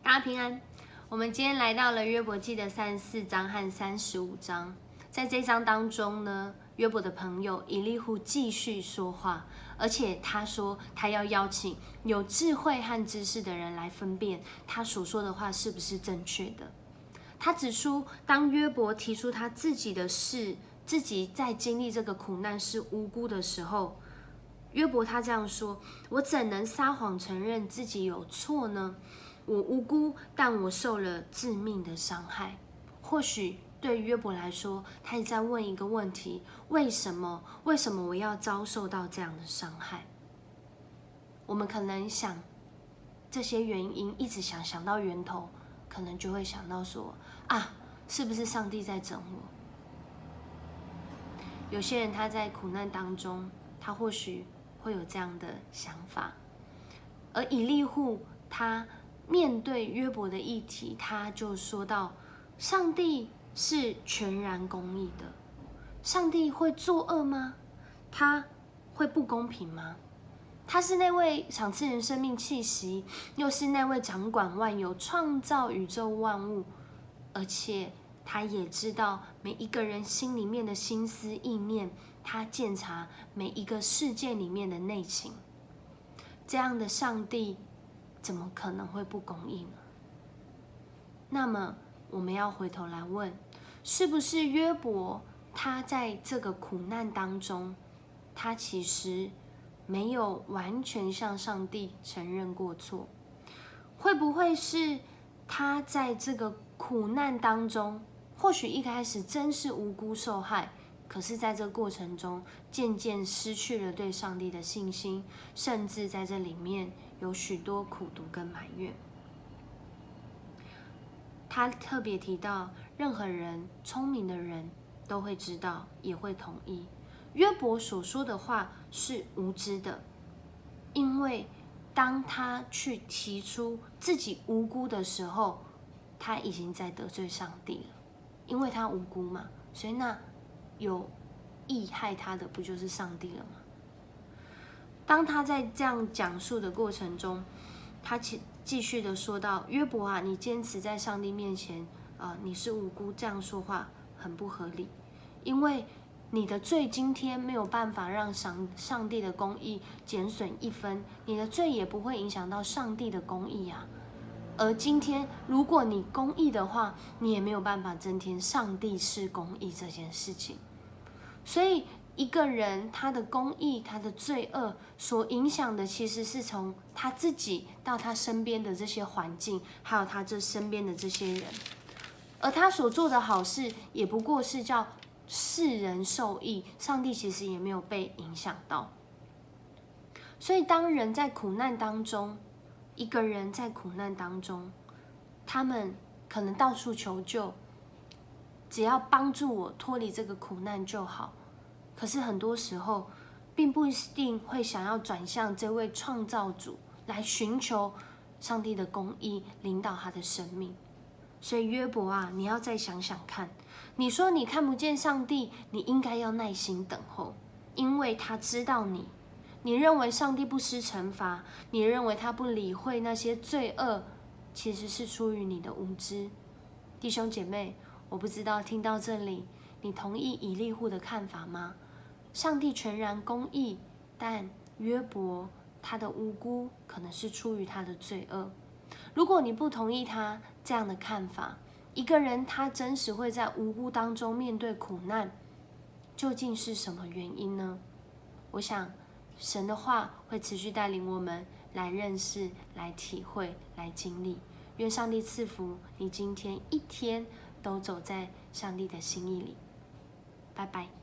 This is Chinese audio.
大家平安。我们今天来到了约伯记的34章和35章，在这一章当中呢，约伯的朋友以利户继续说话，而且他说他要邀请有智慧和知识的人来分辨他所说的话是不是正确的。他指出，当约伯提出他自己的事，自己在经历这个苦难是无辜的时候，约伯他这样说：我怎能撒谎承认自己有错呢？我无辜，但我受了致命的伤害。或许对约伯来说，他也在问一个问题：为什么我要遭受到这样的伤害？我们可能想这些原因，一直想到源头，可能就会想到说：是不是上帝在整我？有些人他在苦难当中，他或许会有这样的想法。而以利户他面对约伯的议题，他就说到：上帝是全然公义的，上帝会作恶吗？他会不公平吗？他是那位赏赐人生命气息，又是那位掌管万有、创造宇宙万物，而且他也知道每一个人心里面的心思意念，他鉴察每一个事件里面的内情。这样的上帝怎么可能会不公义呢？那么我们要回头来问，是不是约伯他在这个苦难当中，他其实没有完全向上帝承认过错？会不会是他在这个苦难当中，或许一开始真是无辜受害，可是在这个过程中渐渐失去了对上帝的信心，甚至在这里面有许多苦毒跟埋怨。他特别提到，任何人，聪明的人都会知道，也会同意，约伯所说的话是无知的，因为当他去提出自己无辜的时候，他已经在得罪上帝了，因为他无辜嘛，所以那有益害他的不就是上帝了吗？当他在这样讲述的过程中，他继续的说到：约伯啊，你坚持在上帝面前你是无辜，这样说话很不合理，因为你的罪今天没有办法让上帝的公义减损1分，你的罪也不会影响到上帝的公义啊。而今天如果你公义的话，你也没有办法增添上帝是公义这件事情。所以一个人他的公义，他的罪恶所影响的，其实是从他自己到他身边的这些环境，还有他这身边的这些人。而他所做的好事，也不过是叫世人受益，上帝其实也没有被影响到。所以当人在苦难当中，一个人在苦难当中，他们可能到处求救，只要帮助我脱离这个苦难就好。可是很多时候，并不一定会想要转向这位创造主，来寻求上帝的公义领导他的生命。所以约伯啊，你要再想想看，你说你看不见上帝，你应该要耐心等候，因为他知道你。你认为上帝不施惩罚，你认为他不理会那些罪恶，其实是出于你的无知。弟兄姐妹，我不知道听到这里，你同意以利户的看法吗？上帝全然公义，但约伯他的无辜可能是出于他的罪恶。如果你不同意他这样的看法，一个人他真实会在无辜当中面对苦难，究竟是什么原因呢？我想神的话会持续带领我们来认识、来体会、来经历。愿上帝赐福你今天一天都走在上帝的心意里。拜拜。